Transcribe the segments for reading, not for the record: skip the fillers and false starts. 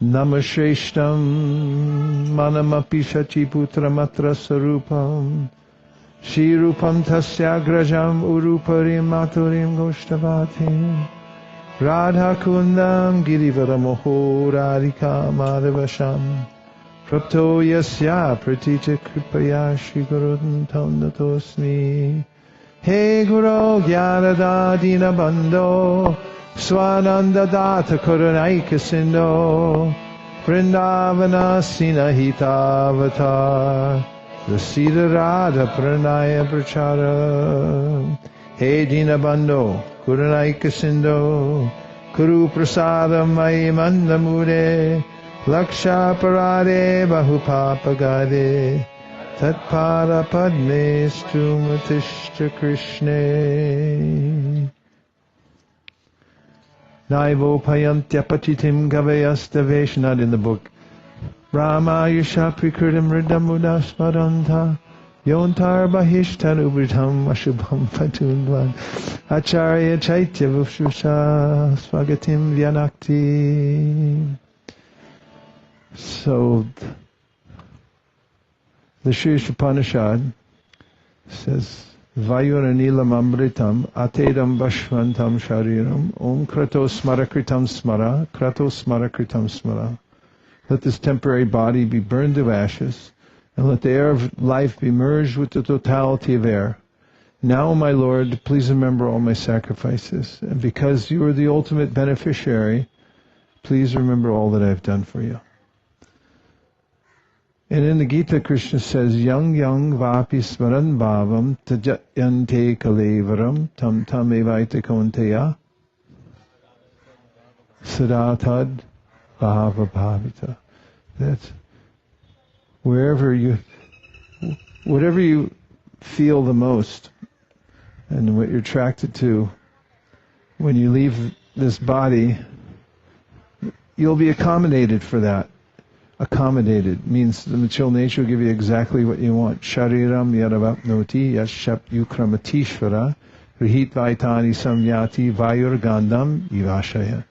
Namashreshtam manamapi shachiputramatra sarupam Shirupam tasyagrajam uruparim maturim goshtavatim Radha kundam girivaramoho radhika madhavasham Prapto yasya pratija kripaya shri gurudam tam natosmi He Guru Gyanadadina Bandho Swananda Data Karunaika Sindho Vrindavana Sinahita Avatar Rasida Radha Pranaya Prachara He Dina Bandho Karunaika Sindho Kuru Prasada Mai Mandamure Laksha Parade Bahupapagade Tatpada Padme Strumatishta Krishna Naivo Payantya Patitim Gavayasthavesh, not in the book. Rama Yusha Prikritam Ridamuda Smadanta Yontar Bahishtan Ubritam Ashubham Patundvan Acharya Chaitya Vushusha Svagatim Vyanakti. So the Shri Upanishad says, Vayuranilam amritam atedam bashvantam shariram om krato smarakritam smara krato smarakritam smara. Let this temporary body be burned to ashes, and let the air of life be merged with the totality of air. Now, my Lord, please remember all my sacrifices, and because you are the ultimate beneficiary, please remember all that I have done for you. And in the Gita, Krishna says, Yang yang vapi smaran bhavam tajayante kalevaram tam tam evaita konteya sadatad bhava bhavita. That whatever you feel the most and what you're attracted to, when you leave this body, you'll be accommodated for that. Accommodated means the material nature will give you exactly what you want. Shariram yaravapnoti yashap yukramatishvara rihit vaitani samyati vayur gandam ivashaya.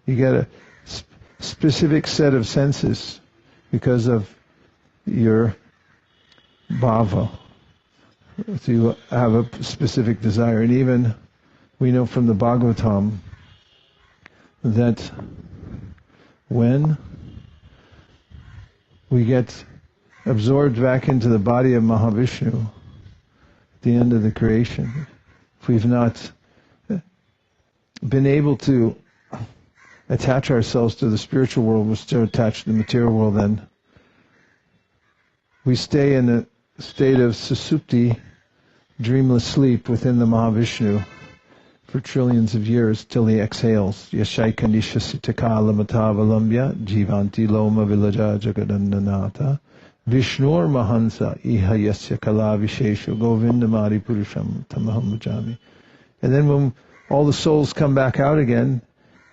You get a specific set of senses because of your bhava. So you have a specific desire. And even we know from the Bhāgavatam that when we get absorbed back into the body of Mahavishnu at the end of the creation, if we've not been able to attach ourselves to the spiritual world, we're still attached to the material world, then we stay in a state of susupti, dreamless sleep within the Mahavishnu for trillions of years till he exhales. Yashaikandisha sitakala matavalambya jivanti loma vilaja jagadandanata Vishnur mahansa iha yasya kala visheshu govindamari purusham tamaham bhajami. And then when all the souls come back out again,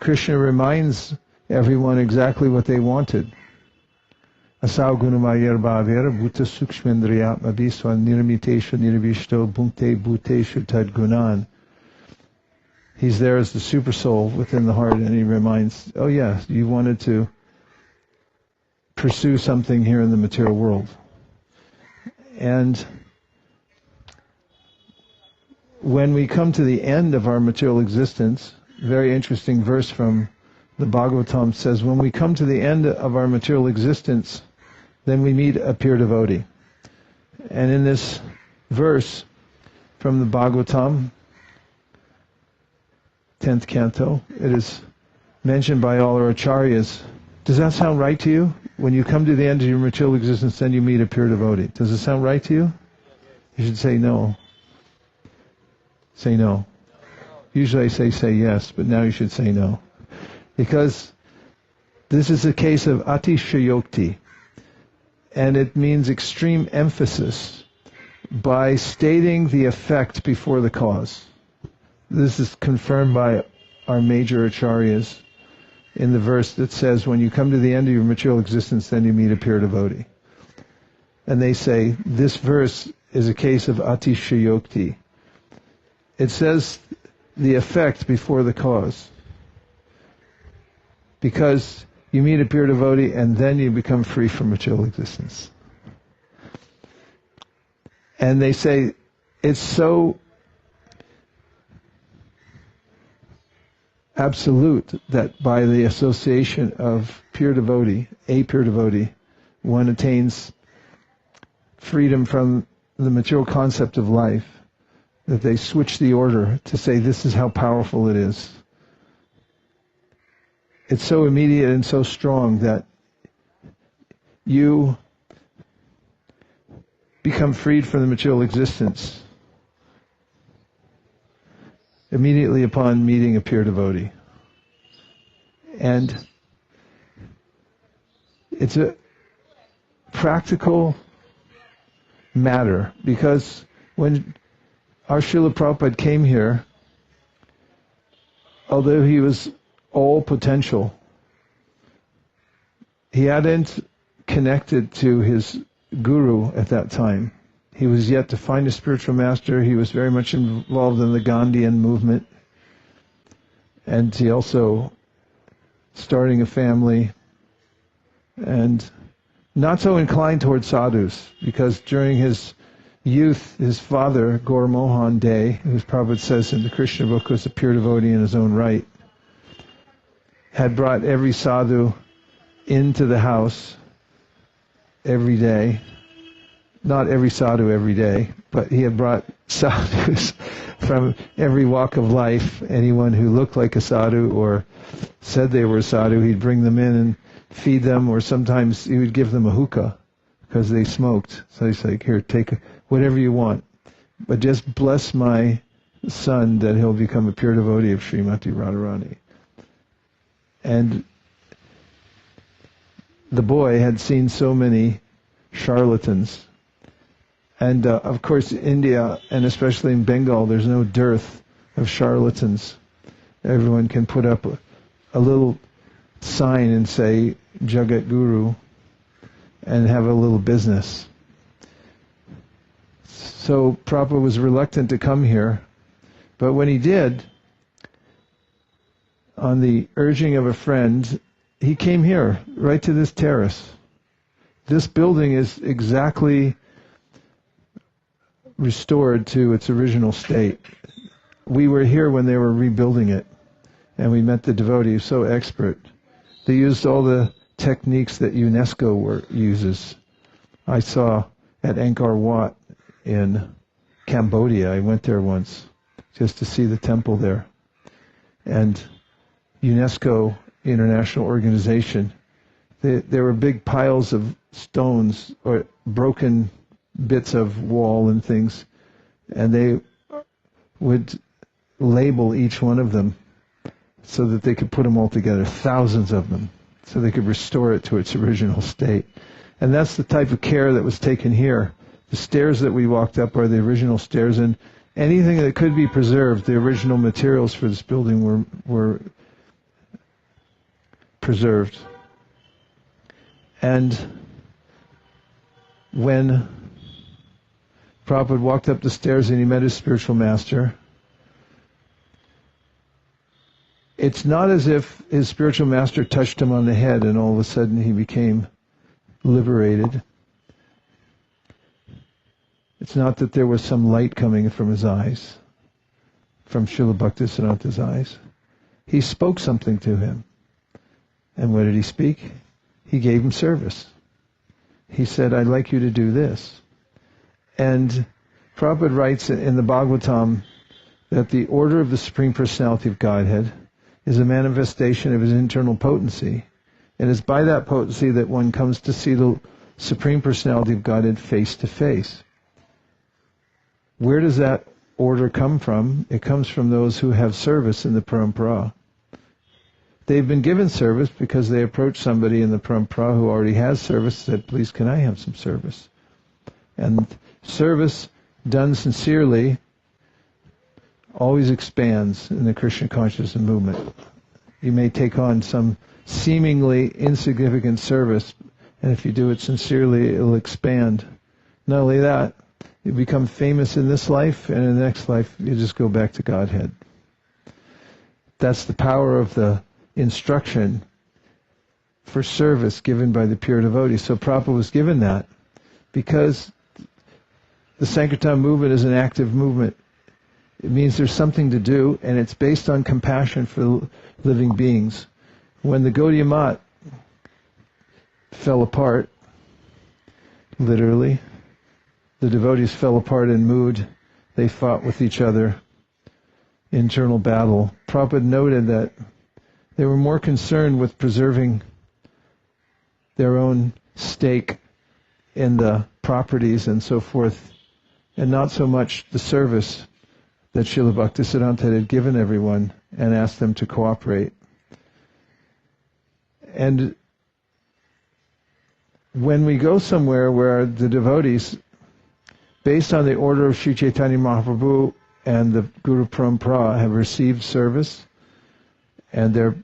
Krishna reminds everyone exactly what they wanted. Asau gunamayar bhavera bhuta sukshmendriyatma visva nirmiteshu nirvishto bhunkte bhuteshu tad gunan. He's there as the super soul within the heart, and he reminds, oh yeah, you wanted to pursue something here in the material world. And when we come to the end of our material existence, very interesting verse from the Bhāgavatam says, when we come to the end of our material existence, then we meet a pure devotee. And in this verse from the Bhāgavatam, 10th canto, it is mentioned by all our acharyas. Does that sound right to you? When you come to the end of your material existence, then you meet a pure devotee. Does it sound right to you? You should say no. Say no. Usually I say yes, but now you should say no. Because this is a case of atishayokti. And it means extreme emphasis by stating the effect before the cause. This is confirmed by our major acharyas in the verse that says, when you come to the end of your material existence, then you meet a pure devotee. And they say, this verse is a case of atishayokti. It says the effect before the cause. Because you meet a pure devotee, and then you become free from material existence. And they say it's so absolute that by the association of pure devotee, a pure devotee, one attains freedom from the material concept of life, that they switch the order to say this is how powerful it is. It's so immediate and so strong that you become freed from the material existence immediately upon meeting a pure devotee. And it's a practical matter, because when our Srila Prabhupada came here, although he was all potential, he hadn't connected to his guru at that time. He was yet to find a spiritual master. He was very much involved in the Gandhian movement, and he also starting a family, and not so inclined toward sadhus, because during his youth, his father, Gaur Mohan Day, who Prabhupada says in the Krishna book was a pure devotee in his own right, had brought every sadhu into the house every day. Not every sadhu every day, but he had brought sadhus from every walk of life. Anyone who looked like a sadhu or said they were a sadhu, he'd bring them in and feed them, or sometimes he would give them a hookah because they smoked. So he's like, here, take whatever you want, but just bless my son that he'll become a pure devotee of Srimati Radharani. And the boy had seen so many charlatans. And of course, India, and especially in Bengal, there's no dearth of charlatans. Everyone can put up a little sign and say, Jagat Guru, and have a little business. So Prabhupada was reluctant to come here, but when he did, on the urging of a friend, he came here, right to this terrace. This building is exactly restored to its original state. We were here when they were rebuilding it, and we met the devotees, so expert. They used all the techniques that UNESCO uses. I saw at Angkor Wat in Cambodia, I went there once just to see the temple there. And UNESCO, international organization, there were big piles of stones or broken bits of wall and things, and they would label each one of them so that they could put them all together, thousands of them, so they could restore it to its original state. And that's the type of care that was taken here. The stairs that we walked up are the original stairs, and anything that could be preserved, the original materials for this building were preserved. And when Prabhupada walked up the stairs and he met his spiritual master, it's not as if his spiritual master touched him on the head and all of a sudden he became liberated. It's not that there was some light coming from his eyes, from Śrīla Bhaktisiddhānta's eyes. He spoke something to him. And what did he speak? He gave him service. He said, I'd like you to do this. And Prabhupada writes in the Bhāgavatam that the order of the Supreme Personality of Godhead is a manifestation of his internal potency. And it's by that potency that one comes to see the Supreme Personality of Godhead face to face. Where does that order come from? It comes from those who have service in the parampara. They've been given service because they approached somebody in the parampara who already has service, said, please, can I have some service? And service done sincerely always expands in the Krishna consciousness movement. You may take on some seemingly insignificant service, and if you do it sincerely, it'll expand. Not only that, you become famous in this life, and in the next life, you just go back to Godhead. That's the power of the instruction for service given by the pure devotees. So Prabhupada was given that because the Sankirtan movement is an active movement. It means there's something to do, and it's based on compassion for living beings. When the Gaudiya Math fell apart, literally, the devotees fell apart in mood. They fought with each other, internal battle. Prabhupada noted that they were more concerned with preserving their own stake in the properties and so forth, and not so much the service that Śrīla Bhaktisiddhānta had given everyone and asked them to cooperate. And when we go somewhere where the devotees, based on the order of Sri Chaitanya Mahaprabhu and the Guru Parampara, have received service, and they're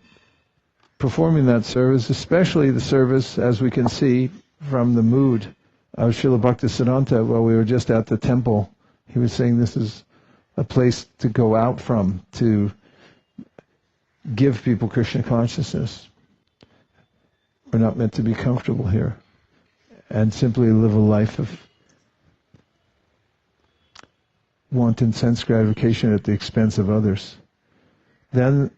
performing that service, especially the service, as we can see from the mood of Śrīla Bhaktisiddhānta while we were just at the temple. He was saying this is a place to go out from, to give people Krishna consciousness. We're not meant to be comfortable here and simply live a life of wanton sense gratification at the expense of others. Then,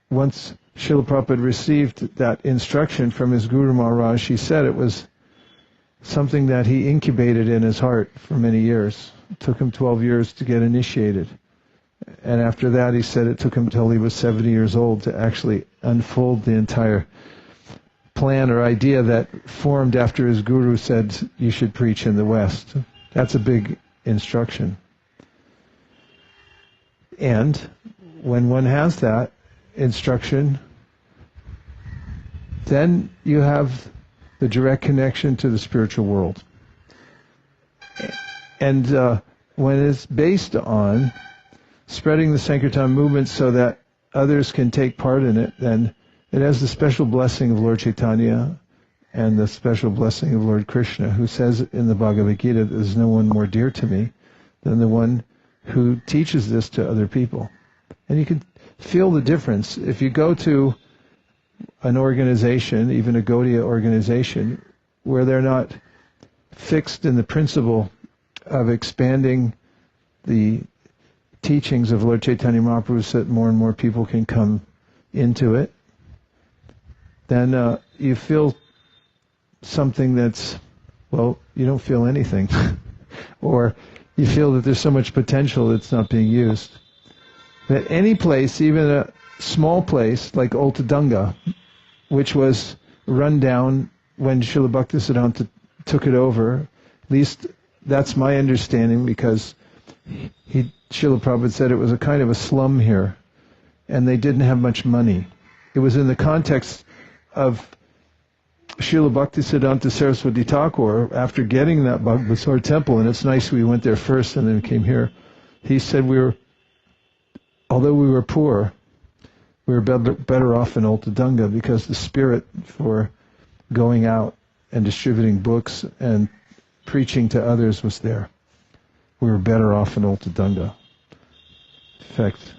once Srila Prabhupada received that instruction from his Guru Maharaj, he said it was something that he incubated in his heart for many years. It took him 12 years to get initiated. And after that, he said it took him till he was 70 years old to actually unfold the entire plan or idea that formed after his guru said, you should preach in the West. That's a big instruction. And when one has that instruction, then you have the direct connection to the spiritual world. And when it's based on spreading the Sankirtan movement so that others can take part in it, then it has the special blessing of Lord Chaitanya and the special blessing of Lord Krishna, who says in the Bhagavad Gita, there's no one more dear to me than the one who teaches this to other people. And you can feel the difference. If you go to an organization, even a Gaudiya organization, where they're not fixed in the principle of expanding the teachings of Lord Chaitanya Mahaprabhu so that more and more people can come into it, then you feel something that's, well, you don't feel anything. Or you feel that there's so much potential that's not being used. That any place, even a small place like Ultadanga, which was run down when Śrīla Bhaktisiddhānta took it over, at least that's my understanding, because Srila Prabhupada said it was a kind of a slum here, and they didn't have much money. It was in the context of Śrīla Bhaktisiddhānta Saraswati Thakur, after getting that Bhagbasar temple, and it's nice we went there first and then came here, he said although we were poor, we were better off in Ultadanga because the spirit for going out and distributing books and preaching to others was there. We were better off in Ultadanga. In fact,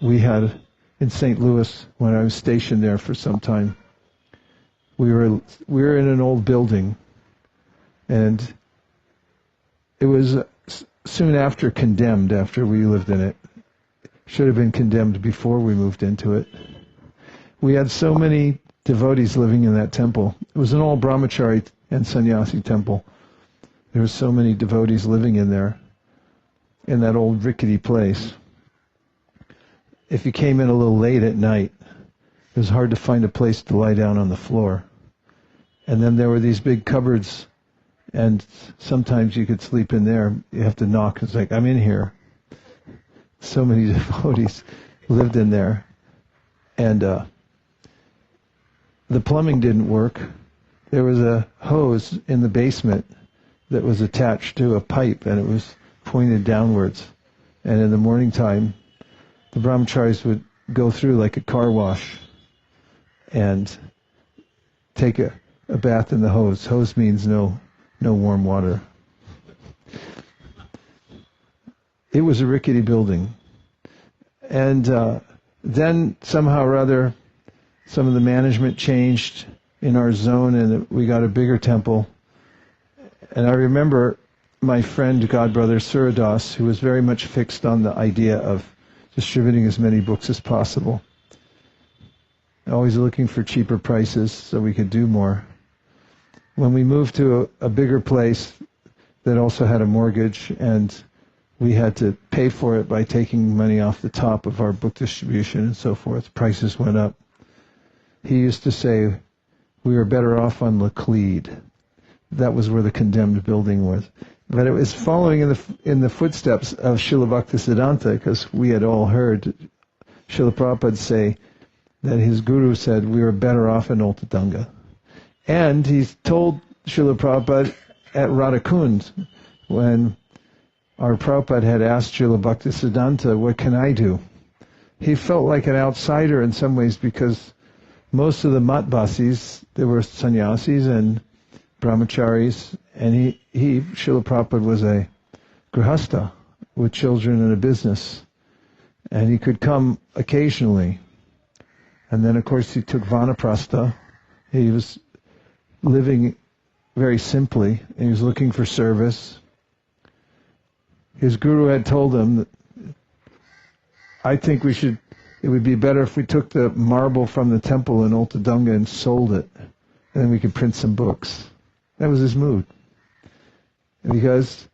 we had in St. Louis, when I was stationed there for some time, we were in an old building, and it was soon after condemned, after we lived in it. Should have been condemned before we moved into it. We had so many devotees living in that temple. It was an all brahmachari and sannyasi temple. There were so many devotees living in there, in that old rickety place. If you came in a little late at night, it was hard to find a place to lie down on the floor. And then there were these big cupboards, and sometimes you could sleep in there. You have to knock. It's like, I'm in here. So many devotees lived in there. And the plumbing didn't work. There was a hose in the basement that was attached to a pipe, and it was pointed downwards. And in the morning time, the brahmacharis would go through like a car wash and take a bath in the hose. Hose means no warm water. It was a rickety building. And then somehow or other, some of the management changed in our zone, and we got a bigger temple. And I remember my friend, Godbrother Suradas, who was very much fixed on the idea of distributing as many books as possible, always looking for cheaper prices so we could do more. When we moved to a bigger place that also had a mortgage, and we had to pay for it by taking money off the top of our book distribution and so forth, prices went up. He used to say we were better off on Laclede. That was where the condemned building was. But it was following in the footsteps of Śrīla Bhaktisiddhānta, because we had all heard Srila Prabhupada say that his guru said we were better off in Ultadanga. And he told Srila Prabhupada at Radhakund, when our Prabhupada had asked Śrīla Bhaktisiddhānta, what can I do? He felt like an outsider in some ways, because most of the Matbasis, there were sannyasis and brahmacharis, and he Srila Prabhupada was a grihastha with children and a business, and he could come occasionally. And then, of course, he took vanaprastha. He was living very simply, and he was looking for service. His guru had told him that, I think it would be better if we took the marble from the temple in Ultadanga and sold it, and then we could print some books. That was his mood. Because,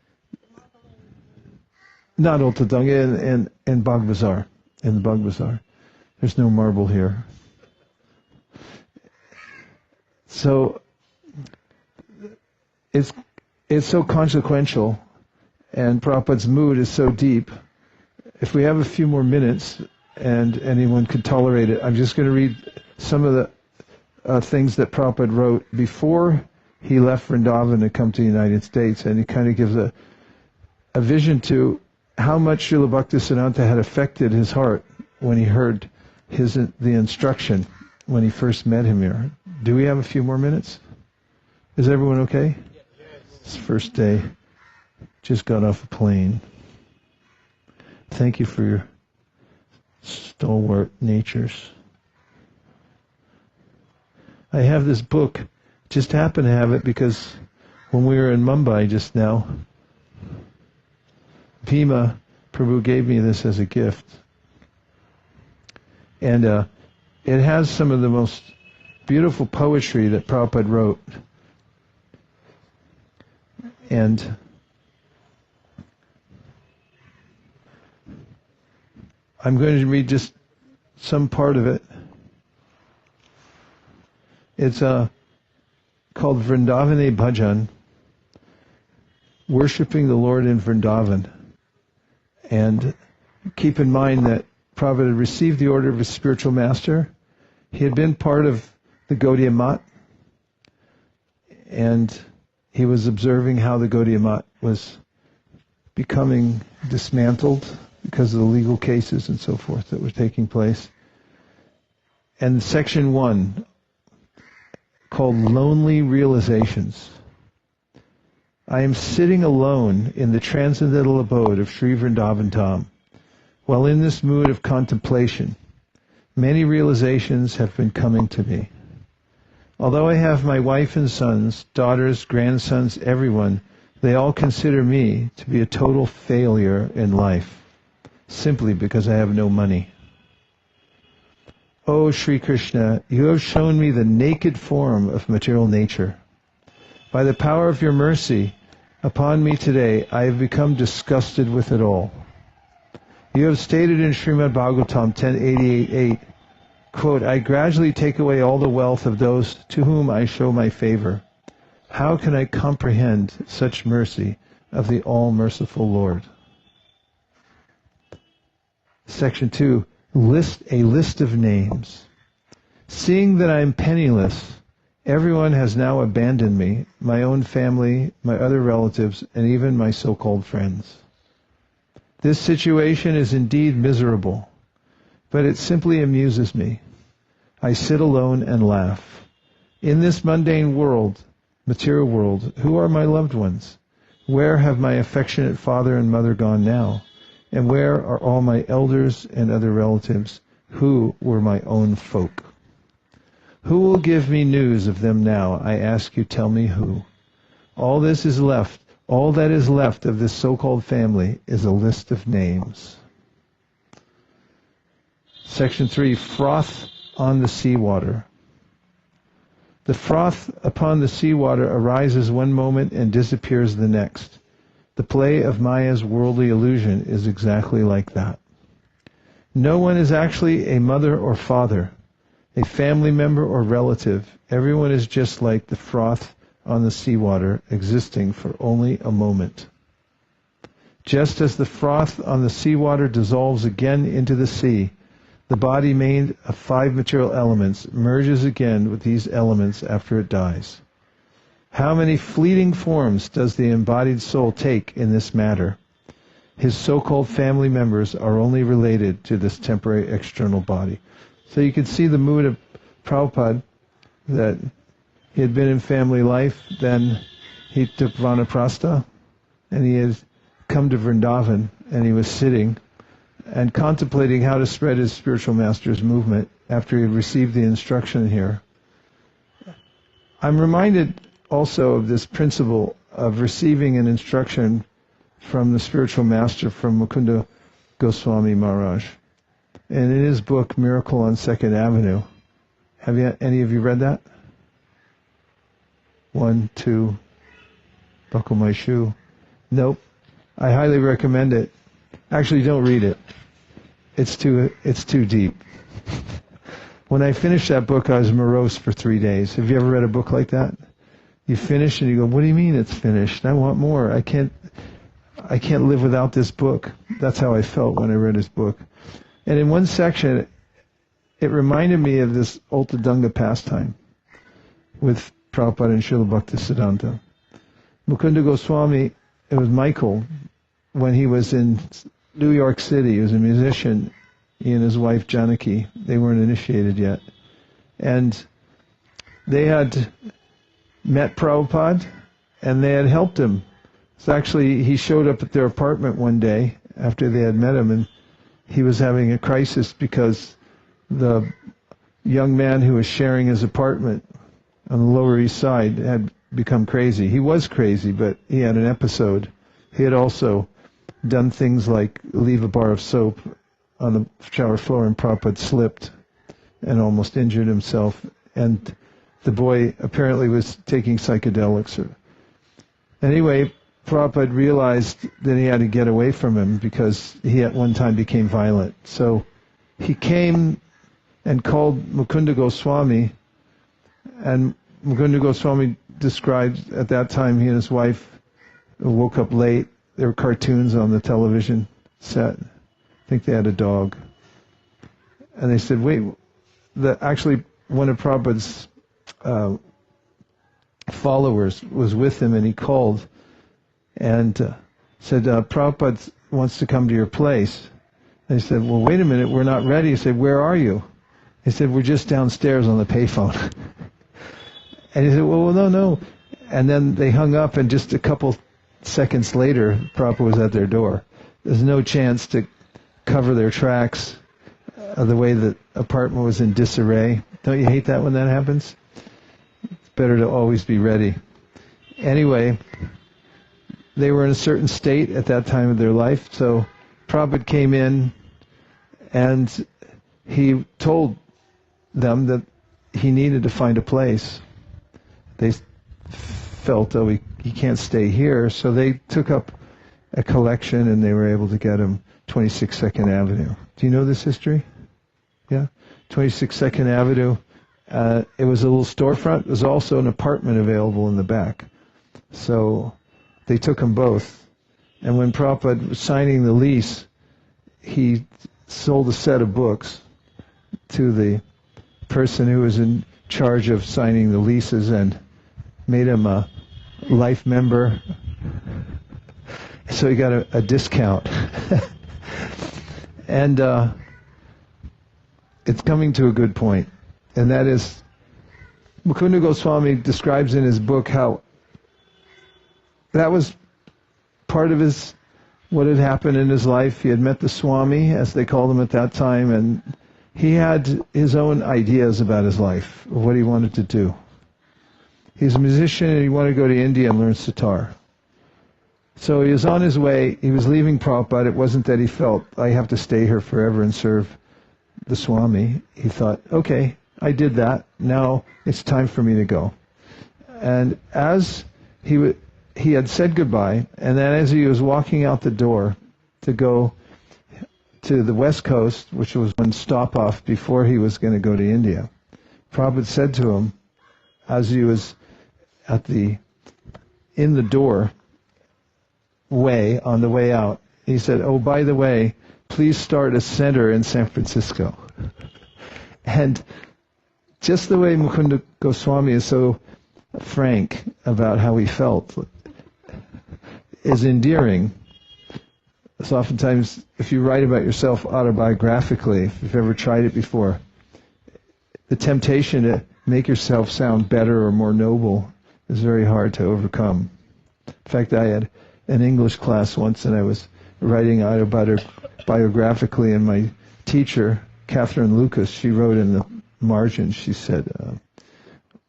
not Ultadanga, in Bagh Bazaar, in the Bagh Bazaar. There's no marble here. So, it's so consequential, and Prabhupada's mood is so deep. If we have a few more minutes, and anyone could tolerate it, I'm just going to read some of the things that Prabhupada wrote before he left Vrindavan to come to the United States, and he kind of gives a vision to how much Śrīla Bhaktisiddhānta had affected his heart when he heard the instruction when he first met him here. Do we have a few more minutes? Is everyone okay? It's the first day. Just got off a plane. Thank you for your stalwart natures. I have this book. Just happened to have it because when we were in Mumbai just now, Bhima Prabhu gave me this as a gift. And it has some of the most beautiful poetry that Prabhupada wrote. And I'm going to read just some part of it. It's called Vrindavane Bhajan, worshiping the Lord in Vrindavan. And keep in mind that Prabhupada had received the order of his spiritual master. He had been part of the Gaudiya Math, and he was observing how the Gaudiya Math was becoming dismantled because of the legal cases and so forth that were taking place. And section 1, called Lonely Realizations. I am sitting alone in the transcendental abode of Sri Vrindavan Dham. While in this mood of contemplation, many realizations have been coming to me. Although I have my wife and sons, daughters, grandsons, everyone, they all consider me to be a total failure in life, simply because I have no money. O Sri Krishna, you have shown me the naked form of material nature. By the power of your mercy upon me today, I have become disgusted with it all. You have stated in Srimad Bhāgavatam 10.88.8, quote, I gradually take away all the wealth of those to whom I show my favor. How can I comprehend such mercy of the all-merciful Lord? Section 2, a list of names. Seeing that I am penniless, everyone has now abandoned me, my own family, my other relatives, and even my so-called friends. This situation is indeed miserable, but it simply amuses me. I sit alone and laugh. In this mundane world, material world, who are my loved ones? Where have my affectionate father and mother gone now? And where are all my elders and other relatives who were my own folk? Who will give me news of them now? I ask you, tell me who. All that is left of this so-called family is a list of names. Section 3, froth on the seawater. The froth upon the seawater arises one moment and disappears the next. The play of Maya's worldly illusion is exactly like that. No one is actually a mother or father, a family member or relative. Everyone is just like the froth on the seawater, existing for only a moment. Just as the froth on the seawater dissolves again into the sea, the body made of 5 material elements merges again with these elements after it dies. How many fleeting forms does the embodied soul take in this matter? His so-called family members are only related to this temporary external body. So you can see the mood of Prabhupada, that he had been in family life, then he took vanaprastha, and he had come to Vrindavan, and he was sitting and contemplating how to spread his spiritual master's movement after he had received the instruction here. I'm reminded also of this principle of receiving an instruction from the spiritual master, from Mukunda Goswami Maharaj. And in his book, Miracle on Second Avenue, have any of you read that? 1, 2, buckle my shoe. Nope. I highly recommend it. Actually, don't read it. It's too deep. When I finished that book, I was morose for 3 days. Have you ever read a book like that? You finish and you go, what do you mean it's finished? I want more. I can't live without this book. That's how I felt when I read his book. And in one section, it reminded me of this Ultadanga pastime with Prabhupada and Śrīla Bhaktisiddhānta. Mukunda Goswami, it was Michael, when he was in New York City. He was a musician. He and his wife Janaki, they weren't initiated yet. And they had met Prabhupada, and they had helped him. So actually, he showed up at their apartment one day after they had met him, and he was having a crisis because the young man who was sharing his apartment on the Lower East Side had become crazy. He was crazy, but he had an episode. He had also done things like leave a bar of soap on the shower floor, and Prabhupada slipped and almost injured himself. And the boy apparently was taking psychedelics. Anyway, Prabhupada realized that he had to get away from him because he at one time became violent. So he came and called Mukunda Goswami, and Mukunda Goswami described at that time he and his wife woke up late. There were cartoons on the television set. I think they had a dog. And they said, wait, actually one of Prabhupada's followers was with him, and he called and said, Prabhupada wants to come to your place. And he said, well, wait a minute, we're not ready. He said, where are you? He said, we're just downstairs on the payphone. And he said, well, no. And then they hung up, and just a couple seconds later, Prabhupada was at their door. There's no chance to cover their tracks the way the apartment was in disarray. Don't you hate that when that happens? It's better to always be ready. Anyway, they were in a certain state at that time of their life, so Prabhupada came in and he told them that he needed to find a place. They felt, oh, he can't stay here, so they took up a collection and they were able to get him 26 2nd Avenue. Do you know this history? Yeah? 26 2nd Avenue. It was a little storefront. There was also an apartment available in the back. So they took them both. And when Prabhupada was signing the lease, he sold a set of books to the person who was in charge of signing the leases and made him a life member. So he got a discount. And it's coming to a good point. And that is, Mukunda Goswami describes in his book how that was part of what had happened in his life. He had met the Swami, as they called him at that time, and he had his own ideas about his life, of what he wanted to do. He's a musician and he wanted to go to India and learn sitar. So he was on his way, he was leaving Prabhupada. It wasn't that he felt, I have to stay here forever and serve the Swami. He thought, okay, I did that, now it's time for me to go. And as he had said goodbye, and then as he was walking out the door to go to the West Coast, which was one stop off before he was going to go to India, Prabhupada said to him, as he was in the door way, on the way out, he said, oh, by the way, please start a center in San Francisco. And just the way Mukunda Goswami is so frank about how he felt is endearing. So oftentimes, if you write about yourself autobiographically, if you've ever tried it before, the temptation to make yourself sound better or more noble is very hard to overcome. In fact, I had an English class once and I was writing autobiographically, and my teacher, Catherine Lucas, she wrote in the margin, she said,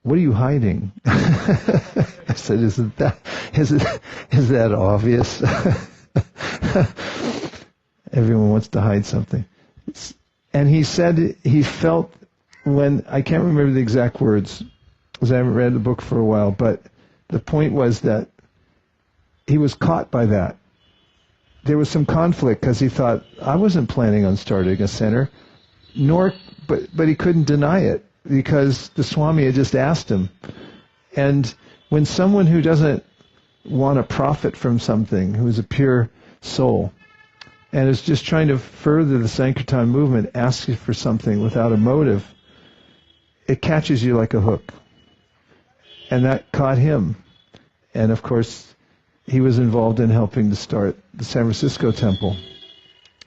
what are you hiding? I said, is that obvious? Everyone wants to hide something. And he said he felt when, I can't remember the exact words, because I haven't read the book for a while, but the point was that he was caught by that. There was some conflict because he thought, I wasn't planning on starting a center, but he couldn't deny it because the Swami had just asked him. And when someone who doesn't want to profit from something, who is a pure soul, and is just trying to further the Sankirtan movement, asks you for something without a motive, it catches you like a hook. And that caught him. And of course, he was involved in helping to start the San Francisco temple.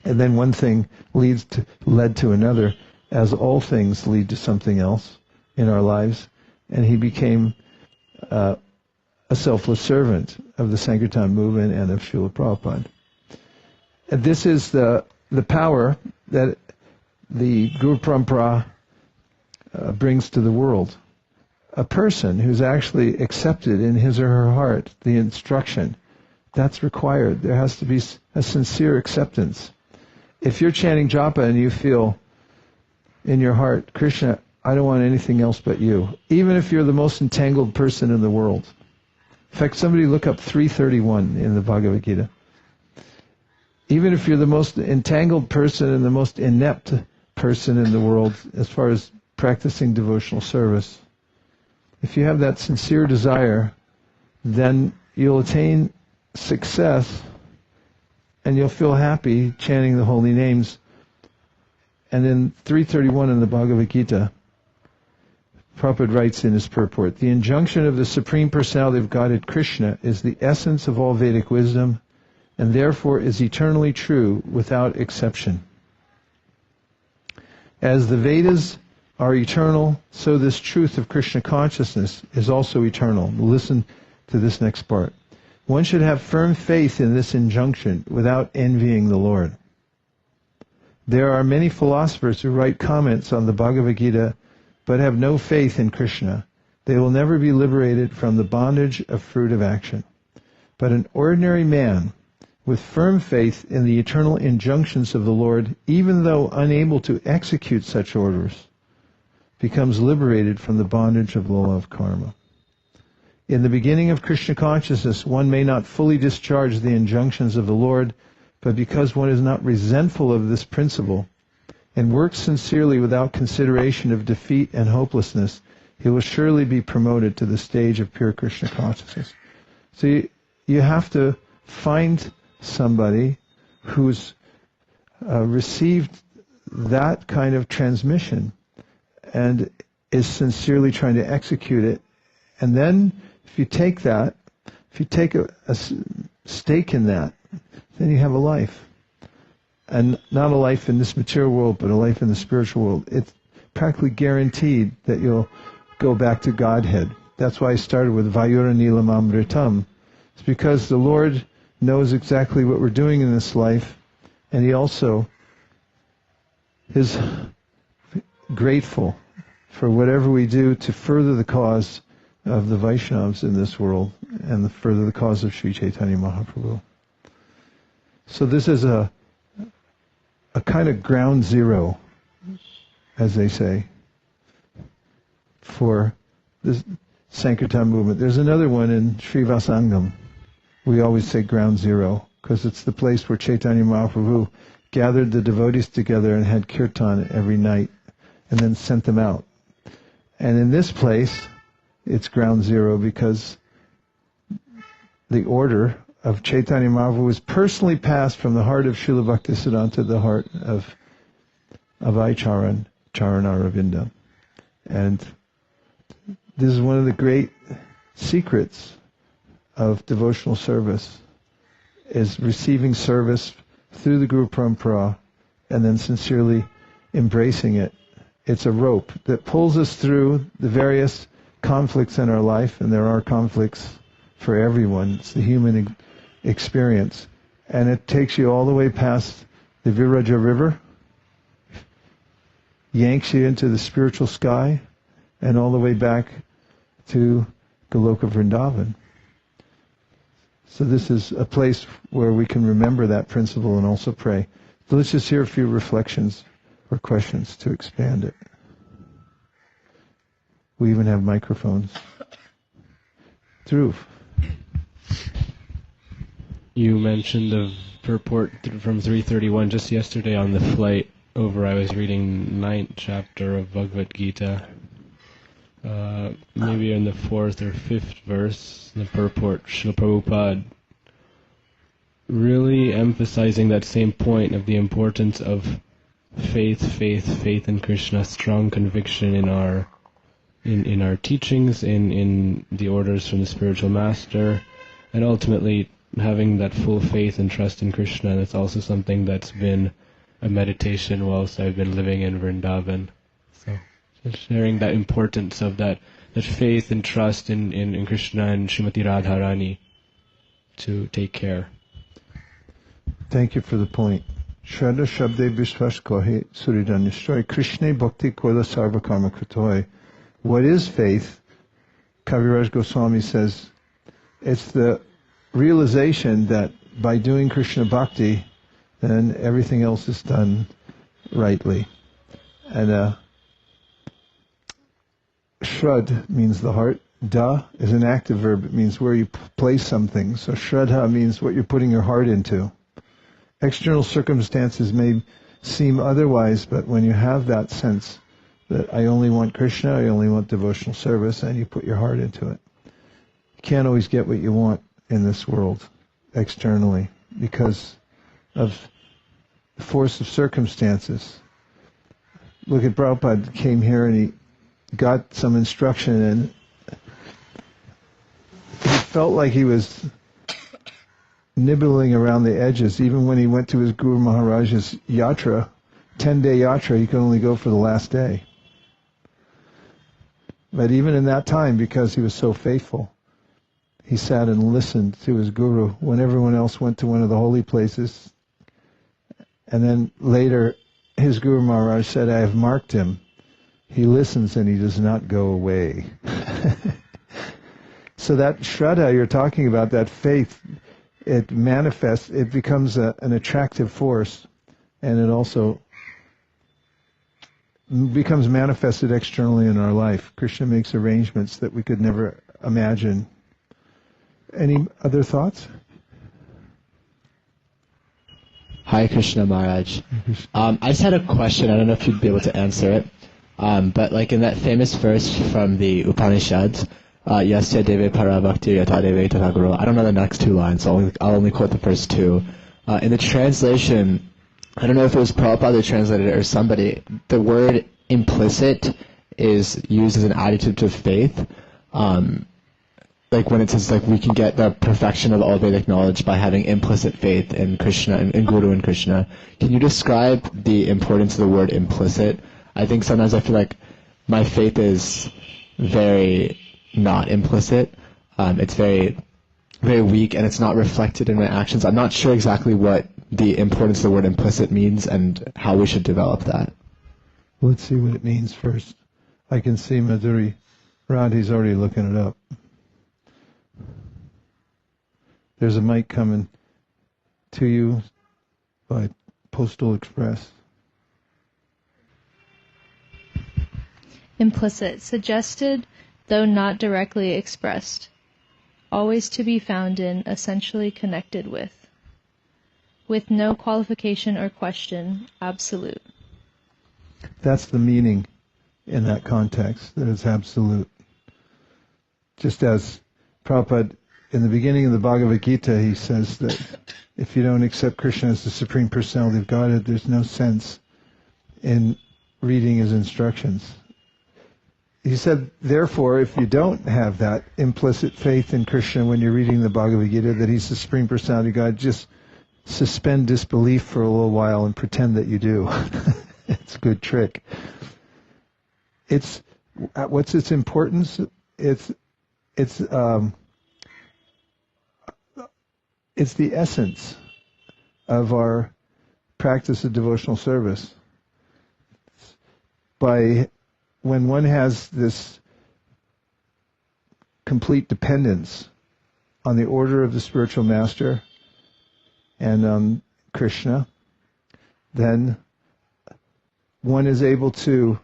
And then one thing led to another, as all things lead to something else in our lives. And he became a selfless servant of the Sankirtan movement and of Śrīla Prabhupada. And this is the power that the Guru Parampara brings to the world. A person who's actually accepted in his or her heart the instruction, that's required. There has to be a sincere acceptance. If you're chanting japa and you feel in your heart, Krishna, I don't want anything else but you, even if you're the most entangled person in the world. In fact, somebody look up 331 in the Bhagavad Gita. Even if you're the most entangled person and the most inept person in the world as far as practicing devotional service, if you have that sincere desire, then you'll attain success and you'll feel happy chanting the holy names. And in 331 in the Bhagavad Gita, Prabhupada writes in his purport, the injunction of the Supreme Personality of Godhead, Krishna, is the essence of all Vedic wisdom and therefore is eternally true without exception. As the Vedas are eternal, so this truth of Krishna consciousness is also eternal. Listen to this next part. One should have firm faith in this injunction without envying the Lord. There are many philosophers who write comments on the Bhagavad Gita but have no faith in Krishna. They will never be liberated from the bondage of fruit of action. But an ordinary man with firm faith in the eternal injunctions of the Lord, even though unable to execute such orders, becomes liberated from the bondage of the law of karma. In the beginning of Krishna consciousness, one may not fully discharge the injunctions of the Lord, but because one is not resentful of this principle and works sincerely without consideration of defeat and hopelessness, he will surely be promoted to the stage of pure Krishna consciousness. So you have to find somebody who's received that kind of transmission and is sincerely trying to execute it. And then if you take that, if you take a stake in that, then you have a life. And not a life in this material world, but a life in the spiritual world. It's practically guaranteed that you'll go back to Godhead. That's why I started with Vayura Nilam Amritam. It's because the Lord knows exactly what we're doing in this life, and He also, His grateful for whatever we do to further the cause of the Vaishnavas in this world and further the cause of Sri Chaitanya Mahaprabhu. So this is a kind of ground zero, as they say, for this Sankirtan movement. There's another one in Srivasangam. We always say ground zero, because it's the place where Chaitanya Mahaprabhu gathered the devotees together and had kirtan every night, and then sent them out. And in this place, it's ground zero because the order of Chaitanya Mahaprabhu was personally passed from the heart of Śrīla Bhaktisiddhānta to the heart of Charan Aravinda. And this is one of the great secrets of devotional service, is receiving service through the Guru Parampara and then sincerely embracing it. It's a rope that pulls us through the various conflicts in our life, and there are conflicts for everyone. It's the human experience. And it takes you all the way past the Viraja River, yanks you into the spiritual sky, and all the way back to Goloka Vrindavan. So this is a place where we can remember that principle and also pray. So let's just hear a few reflections or questions to expand it. We even have microphones. Dhruv. You mentioned the purport from 331 just yesterday on the flight over. I was reading 9th chapter of Bhagavad Gita. Maybe in the 4th or 5th verse, the purport, Srila Prabhupada really emphasizing that same point of the importance of faith in Krishna, strong conviction in our teachings, in the orders from the spiritual master, and ultimately having that full faith and trust in Krishna. And it's also something that's been a meditation whilst I've been living in Vrindavan. So just sharing that importance of that faith and trust in Krishna and Srimati Radharani to take care. Thank you for the point. Shraddha Shabde Vishwas Kohe Suridhanishtoy Krishna Bhakti Koila Sarva Karma Kritoy. What is faith? Kaviraj Goswami says, it's the realization that by doing Krishna Bhakti, then everything else is done rightly. And Shrad means the heart. Da is an active verb. It means where you place something. So Shraddha means what you're putting your heart into. External circumstances may seem otherwise, but when you have that sense that I only want Krishna, I only want devotional service, and you put your heart into it. You can't always get what you want in this world externally because of the force of circumstances. Look at Prabhupada came here and he got some instruction and he felt like he was nibbling around the edges. Even when he went to his Guru Maharaj's yatra, 10-day yatra, he could only go for the last day. But even in that time, because he was so faithful, he sat and listened to his Guru when everyone else went to one of the holy places. And then later, his Guru Maharaj said, I have marked him. He listens and he does not go away. So that Shraddha you're talking about, that faith, it manifests, it becomes an attractive force, and it also becomes manifested externally in our life. Krishna makes arrangements that we could never imagine. Any other thoughts? Hi, Krishna Maharaj. I just had a question. I don't know if you'd be able to answer it. But like in that famous verse from the Upanishads, Yasya Deve Parabhakti Yata Deve Tataguru. I don't know the next two lines, so I'll only quote the first two. In the translation, I don't know if it was Prabhupada that translated it or somebody, the word implicit is used as an adjective to faith. Like when it says like we can get the perfection of all Vedic knowledge by having implicit faith in Krishna, in Guru and Krishna. Can you describe the importance of the word implicit? I think sometimes I feel like my faith is very not implicit. It's very, very weak, and it's not reflected in my actions. I'm not sure exactly what the importance of the word implicit means and how we should develop that. Let's see what it means first. I can see Madhuri Radhi's already looking it up. There's a mic coming to you by Postal Express. Implicit, suggested, though not directly expressed. Always to be found in, essentially connected with. With no qualification or question, absolute. That's the meaning in that context, that it's absolute. Just as Prabhupada, in the beginning of the Bhagavad Gita, he says that if you don't accept Krishna as the Supreme Personality of Godhead, there's no sense in reading his instructions. He said, therefore, if you don't have that implicit faith in Krishna when you're reading the Bhagavad Gita, that he's the Supreme Personality of God, just suspend disbelief for a little while and pretend that you do. It's a good trick. What's its importance? It's the essence of our practice of devotional service. When one has this complete dependence on the order of the spiritual master and on Krishna, then one is able to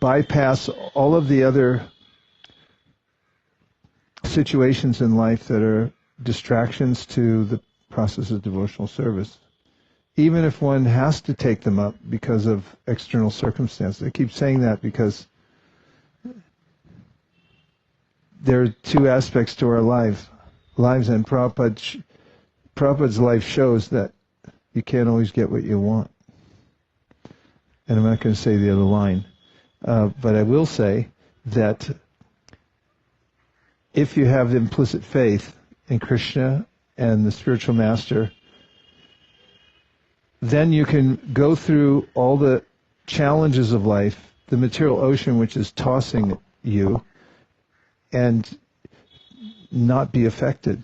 bypass all of the other situations in life that are distractions to the process of devotional service. Even if one has to take them up because of external circumstances. I keep saying that because there are two aspects to our lives, and Prabhupada's life shows that you can't always get what you want. And I'm not going to say the other line, but I will say that if you have implicit faith in Krishna and the spiritual master, then you can go through all the challenges of life, the material ocean which is tossing you, and not be affected.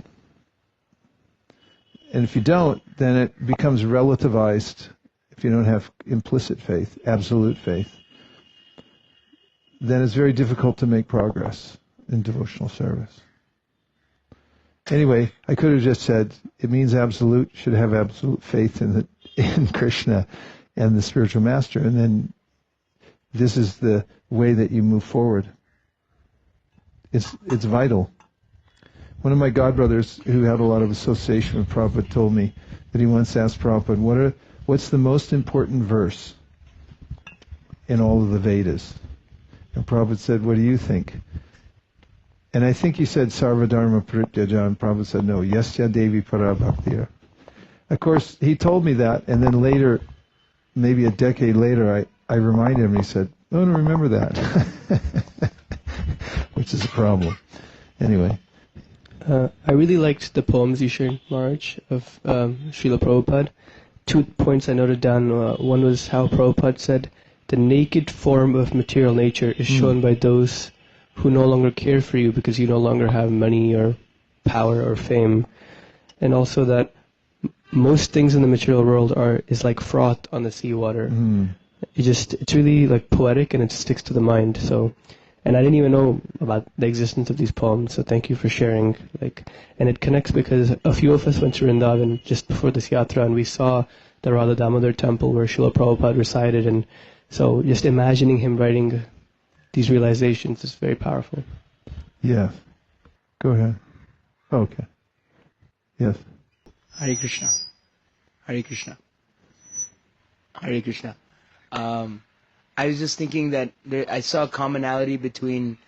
And if you don't, then it becomes relativized. If you don't have implicit faith, absolute faith, then it's very difficult to make progress in devotional service. Anyway, I could have just said it means absolute, should have absolute faith in Krishna and the spiritual master, and then this is the way that you move forward. It's vital. One of my godbrothers who had a lot of association with Prabhupada told me that he once asked Prabhupada, what's the most important verse in all of the Vedas? And Prabhupada said, what do you think? And I think he said Sarvadharma Parityaja, and Prabhupada said, no, Yasya Devi Parabhaktira. Of course, he told me that, and then later, maybe a decade later, I reminded him, and he said, I don't remember that. Which is a problem. Anyway. I really liked the poems you shared, Maharaj, of Srila Prabhupada. 2 points I noted down. One was how Prabhupada said, the naked form of material nature is shown by those who no longer care for you because you no longer have money or power or fame. And also that most things in the material world is like froth on the seawater. It's really like poetic and it sticks to the mind. So, and I didn't even know about the existence of these poems. So thank you for sharing. And it connects because a few of us went to Vrindavan just before this yatra, and we saw the Radha Damodar temple where Srila Prabhupada resided, and so just imagining him writing these realizations is very powerful. Yeah. Go ahead. Okay. Yes. Hare Krishna. Hare Krishna. Hare Krishna. I was just thinking that I saw a commonality between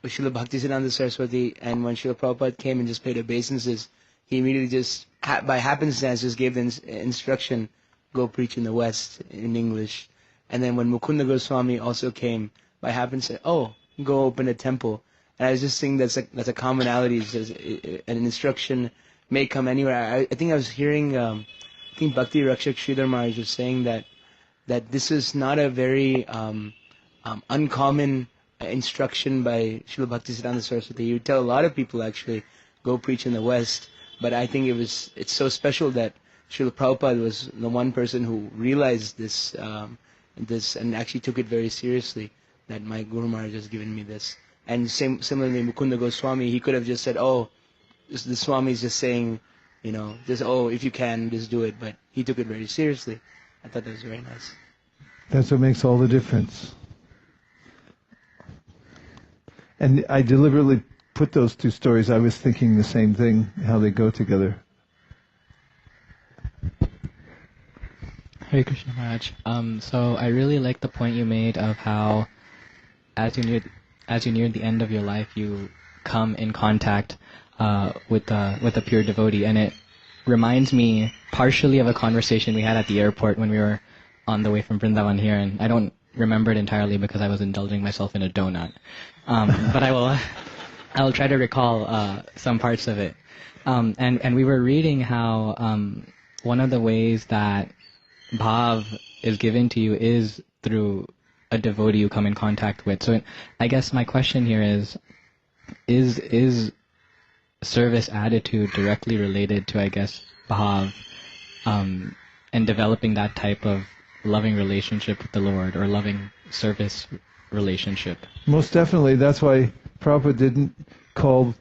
Śrīla Bhaktisiddhānta Saraswati and when Srila Prabhupada came and just paid obeisances, he immediately just, by happenstance, just gave the instruction, go preach in the West in English. And then when Mukunda Goswami also came, by happenstance, go open a temple. And I was just thinking that's a commonality. Just, an instruction may come anywhere. I think I was hearing, I think Bhakti Rakshak Sridhar Maharaj was saying that this is not a very uncommon instruction by Śrīla Bhaktisiddhānta Saraswati. He would tell a lot of people actually, go preach in the West. But I think it's so special that Srila Prabhupada was the one person who realized this this and actually took it very seriously, that my Guru Maharaj has given me this. And similarly, Mukunda Goswami, he could have just said, oh, the Swami is just saying, just, oh, if you can, just do it. But he took it very seriously. I thought that was very nice. That's what makes all the difference. And I deliberately put those two stories. I was thinking the same thing, how they go together. Hare Krishna Maharaj. So I really like the point you made of how, as you near the end of your life, you come in contact with a pure devotee, and it reminds me partially of a conversation we had at the airport when we were on the way from Vrindavan here, and I don't remember it entirely because I was indulging myself in a donut. But I will try to recall some parts of it. And we were reading how one of the ways that bhav is given to you is through a devotee you come in contact with. So I guess my question here is service attitude directly related to, I guess, bhav, and developing that type of loving relationship with the Lord, or loving service relationship? Most definitely. That's why Prabhupada didn't call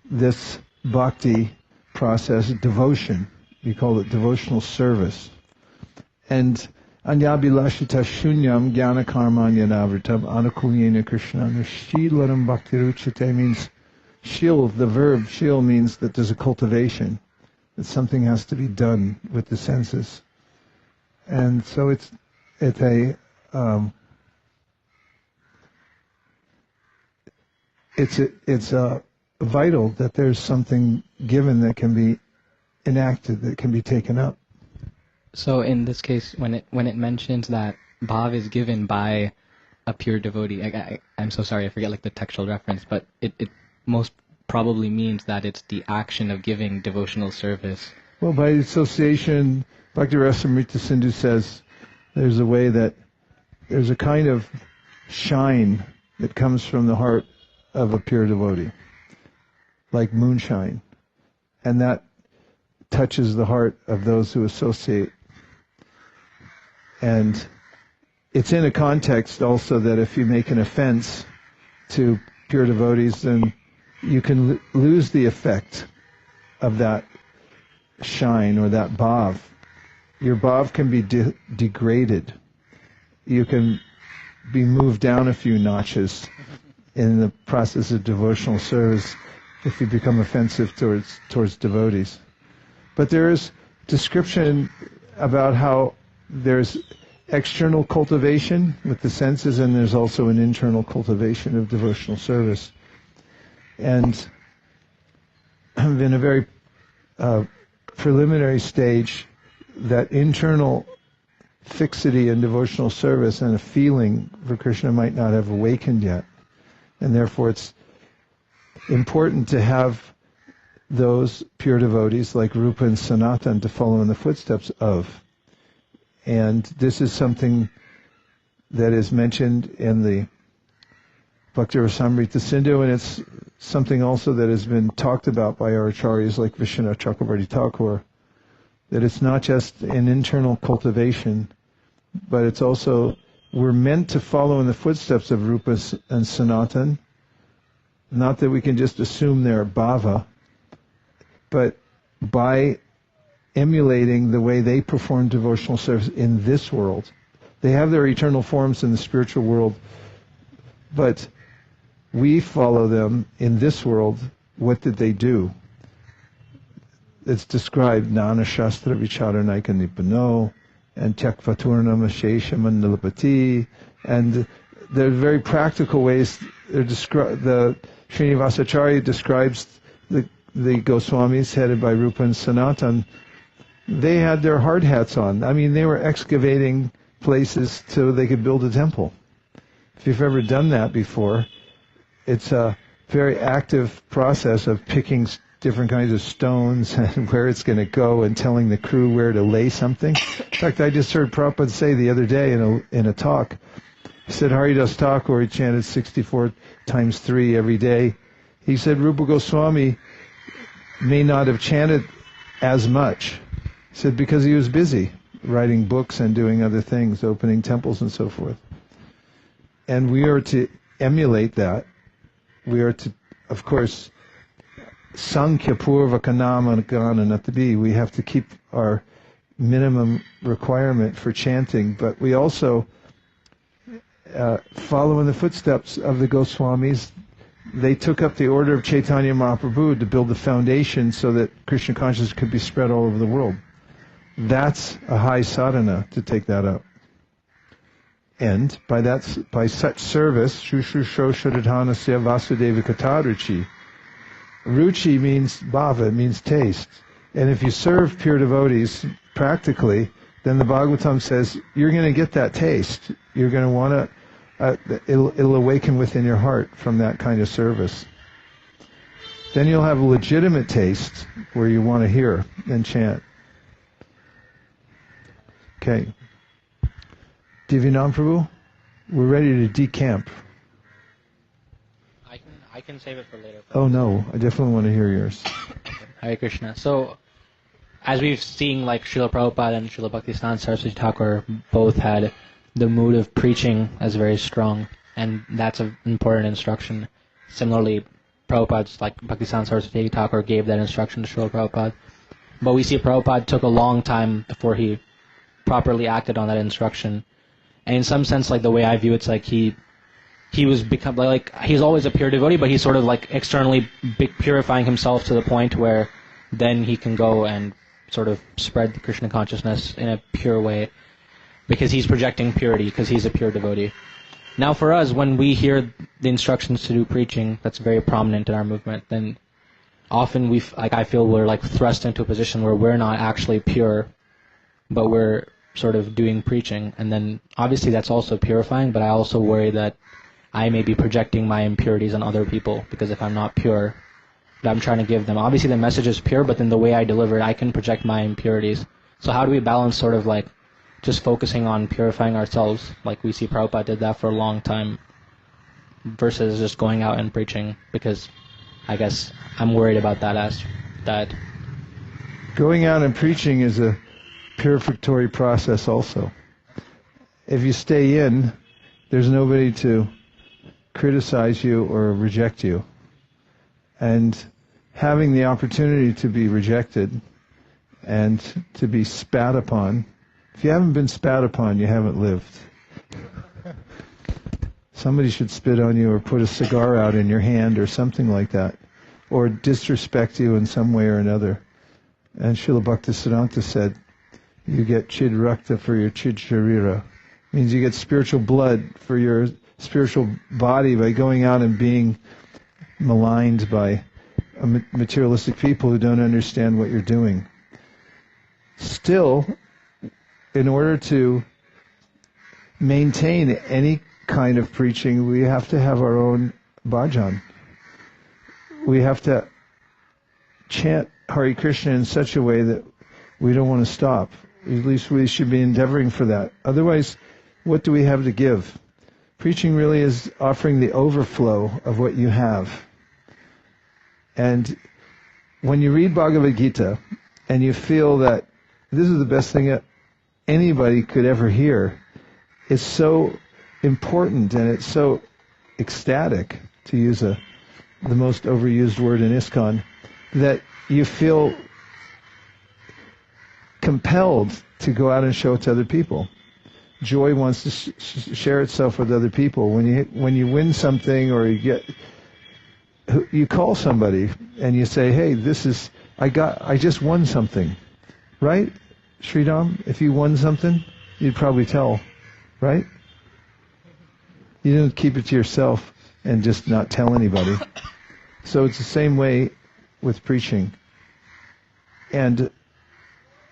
this bhakti process devotion. He called it devotional service. And anyabhilashita shunyam jnana karmanya navritam anukulyena krishna shilaram bhaktiruchate means shil, the verb shil means that there's a cultivation, that something has to be done with the senses. And so it's vital that there's something given that can be enacted, that can be taken up. So in this case, when it mentions that bhav is given by a pure devotee, I'm so sorry, I forget the textual reference, but it most probably means that it's the action of giving devotional service. Well, by association, Bhakti-rasamrita Sindhu says there's a way that there's a kind of shine that comes from the heart of a pure devotee, like moonshine, and that touches the heart of those who associate. And it's in a context also that if you make an offense to pure devotees, then you can lose the effect of that shine or that bhav. Your bhav can be degraded. You can be moved down a few notches in the process of devotional service if you become offensive towards devotees. But there is description about how there's external cultivation with the senses, and there's also an internal cultivation of devotional service. And in a very preliminary stage, that internal fixity in devotional service and a feeling for Krishna might not have awakened yet. And therefore it's important to have those pure devotees like Rupa and Sanatan to follow in the footsteps of. And this is something that is mentioned in the Bhakti-rasamrita Sindhu, and it's something also that has been talked about by our acharyas like Vishwanath Chakravarti Thakur, that it's not just an internal cultivation, but it's also, we're meant to follow in the footsteps of Rupa and Sanatan, not that we can just assume they're bhava, but by emulating the way they perform devotional service in this world. They have their eternal forms in the spiritual world, but we follow them in this world. What did they do? It's described, Nana Shastra Vicharanaika Nipano, and Tyakvaturnam Ashesham Nilapati, and they're very practical ways. The Srinivasacharya describes the Goswamis headed by Rupa and Sanatan. They had their hard hats on. I mean, they were excavating places so they could build a temple. If you've ever done that before, it's a very active process of picking different kinds of stones and where it's going to go and telling the crew where to lay something. In fact, I just heard Prabhupada say the other day in a talk, he said Haridas Thakur, he chanted 64 times 3 every day. He said Rupa Goswami may not have chanted as much. He said because he was busy writing books and doing other things, opening temples and so forth. And we are to emulate that. We are to, of course, Sankhya Purvaka Nama Gana Natabi. We have to keep our minimum requirement for chanting, but we also follow in the footsteps of the Goswamis. They took up the order of Chaitanya Mahaprabhu to build the foundation so that Krishna consciousness could be spread all over the world. That's a high sadhana to take that up. And by such service, Shushusho Shuddhanasya Vasudeva Kataruchi. Ruchi means bhava, it means taste. And if you serve pure devotees practically, then the Bhagavatam says you're going to get that taste. You're going to want to, it'll awaken within your heart from that kind of service. Then you'll have a legitimate taste where you want to hear and chant. Okay. Divyanam Prabhu, we're ready to decamp. I can save it for later. Oh no, I definitely want to hear yours. Hare Krishna. So, as we've seen, like Śrīla Prabhupada and Śrīla Bhaktisiddhānta Saraswati Thakur both had the mood of preaching as very strong, and that's an important instruction. Similarly, Prabhupada's, like Bhaktisiddhānta Saraswati Thakur, gave that instruction to Śrīla Prabhupada. But we see Prabhupada took a long time before he properly acted on that instruction. And in some sense, like the way I view it, it's like he was become like he's always a pure devotee, but he's sort of like externally purifying himself to the point where then he can go and sort of spread the Krishna consciousness in a pure way, because he's projecting purity, because he's a pure devotee. Now for us, when we hear the instructions to do preaching, that's very prominent in our movement, then often I feel we're like thrust into a position where we're not actually pure, but we're sort of doing preaching. And then obviously that's also purifying, but I also worry that I may be projecting my impurities on other people, because if I'm not pure, that I'm trying to give them, obviously the message is pure, but then the way I deliver it, I can project my impurities. So how do we balance sort of like just focusing on purifying ourselves, like we see Prabhupada did that for a long time, versus just going out and preaching? Because I guess I'm worried about that. Going out and preaching is a purificatory process also. If you stay in, there's nobody to criticize you or reject you. And having the opportunity to be rejected and to be spat upon, if you haven't been spat upon, you haven't lived. Somebody should spit on you or put a cigar out in your hand or something like that, or disrespect you in some way or another. And Śrīla Bhaktisiddhānta said, you get chid rakta for your chid sharira. Means you get spiritual blood for your spiritual body by going out and being maligned by materialistic people who don't understand what you're doing. Still, in order to maintain any kind of preaching, we have to have our own bhajan. We have to chant Hare Krishna in such a way that we don't want to stop. At least we should be endeavoring for that. Otherwise, what do we have to give? Preaching really is offering the overflow of what you have. And when you read Bhagavad Gita and you feel that this is the best thing that anybody could ever hear, it's so important and it's so ecstatic, to use the most overused word in ISKCON, that you feel compelled to go out and show it to other people. Joy wants to share itself with other people. When you win something, or you call somebody and you say, "Hey, I just won something," right, Sridham? If you won something, you'd probably tell, right? You didn't keep it to yourself and just not tell anybody. So it's the same way with preaching. And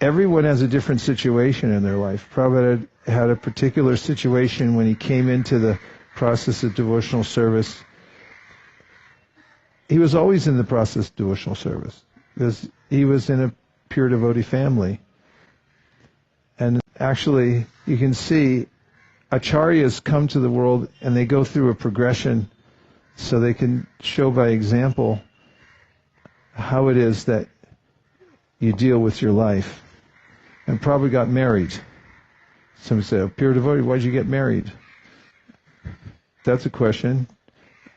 everyone has a different situation in their life. Prabhupada had a particular situation when he came into the process of devotional service. He was always in the process of devotional service, because he was in a pure devotee family. And actually, you can see acharyas come to the world and they go through a progression so they can show by example how it is that you deal with your life. And when Prabhupada got married. Somebody said, pure devotee, why'd you get married? That's a question.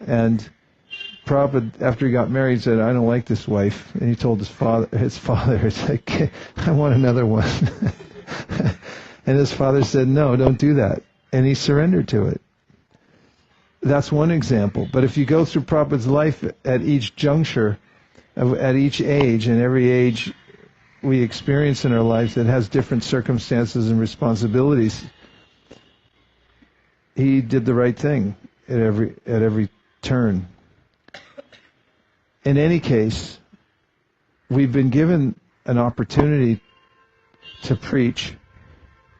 And Prabhupada, after he got married, said, I don't like this wife. And he told his father, it's like, I want another one. And his father said, no, don't do that. And he surrendered to it. That's one example. But if you go through Prabhupada's life at each juncture, at each age, and every age we experience in our lives that has different circumstances and responsibilities, he did the right thing at every turn. In any case, we've been given an opportunity to preach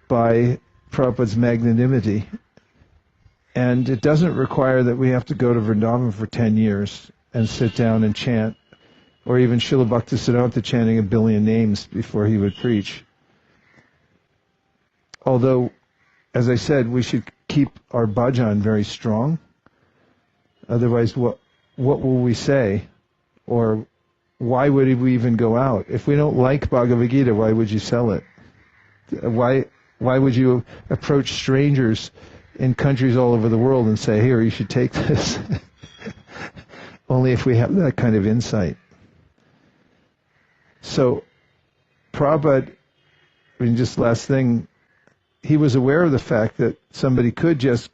by Prabhupada's magnanimity, and it doesn't require that we have to go to Vrindavan for 10 years and sit down and chant, or even Śrīla Bhaktisiddhānta chanting 1 billion names before he would preach. Although, as I said, we should keep our bhajan very strong. Otherwise, what will we say? Or why would we even go out? If we don't like Bhagavad Gita, why would you sell it? Why would you approach strangers in countries all over the world and say, here, you should take this? Only if we have that kind of insight. So, Prabhupada, just last thing, he was aware of the fact that somebody could just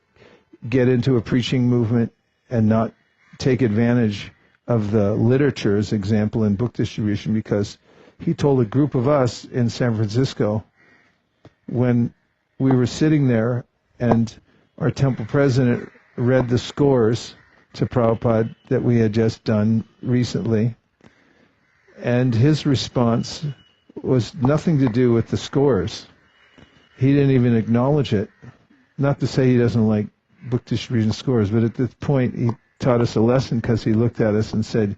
get into a preaching movement and not take advantage of the literature, as example, in book distribution, because he told a group of us in San Francisco, when we were sitting there and our temple president read the scores to Prabhupada that we had just done recently, and his response was nothing to do with the scores. He didn't even acknowledge it. Not to say he doesn't like book distribution scores, but at this point he taught us a lesson because he looked at us and said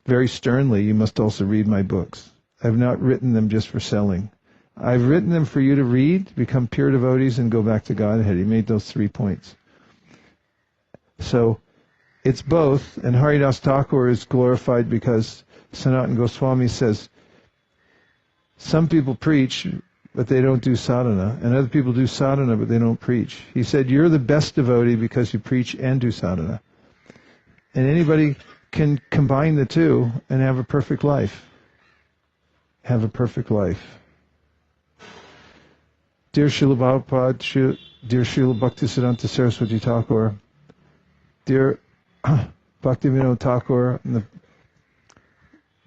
very sternly, you must also read my books. I've not written them just for selling. I've written them for you to read, become pure devotees, and go back to Godhead. He made those 3 points. So it's both, and Haridas Thakur is glorified because Sanatana Goswami says, some people preach, but they don't do sadhana, and other people do sadhana, but they don't preach. He said, you're the best devotee because you preach and do sadhana. And anybody can combine the two and have a perfect life. Have a perfect life. Dear Srila Prabhupada, dear Śrīla Bhaktisiddhānta Saraswati Thakur, dear Bhaktivinoda Thakur and the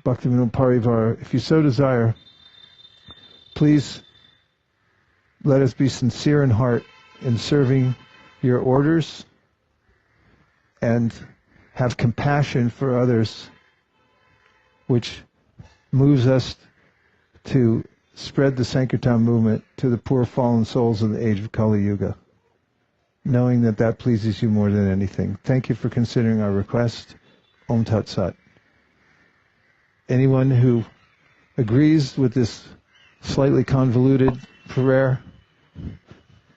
Bhaktivinoda Parivar, if you so desire, please let us be sincere in heart in serving your orders and have compassion for others, which moves us to spread the Sankirtan movement to the poor fallen souls of the age of Kali Yuga, knowing that that pleases you more than anything. Thank you for considering our request. Om Tat Sat. Anyone who agrees with this slightly convoluted prayer,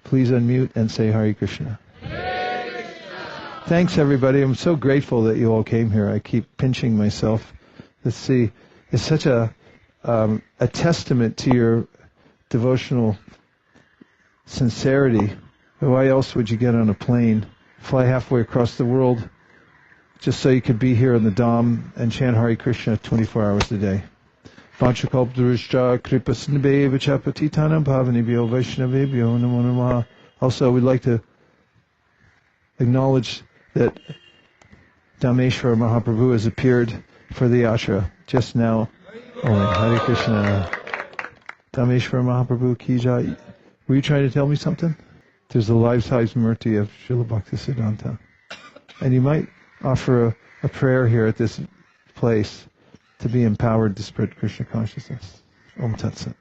please unmute and say Hare Krishna. Hare Krishna. Thanks, everybody. I'm so grateful that you all came here. I keep pinching myself. Let's see. It's such a testament to your devotional sincerity. Why else would you get on a plane, fly halfway across the world, just so you could be here in the Dham and chant Hare Krishna 24 hours a day? Vanchakalpaduruscha kripasnabhe vachapatitanam bhavanibhyo vaishnavebhyo namo namaha. Also, we'd like to acknowledge that Dhameshwar Mahaprabhu has appeared for the ashra just now. Hare Krishna. Dhameshwar Mahaprabhu ki jai. Were you trying to tell me something? There's the life-size murti of Śrīla Bhaktisiddhānta. And you might offer a prayer here at this place to be empowered to spread Krishna consciousness. Om Tat Sat.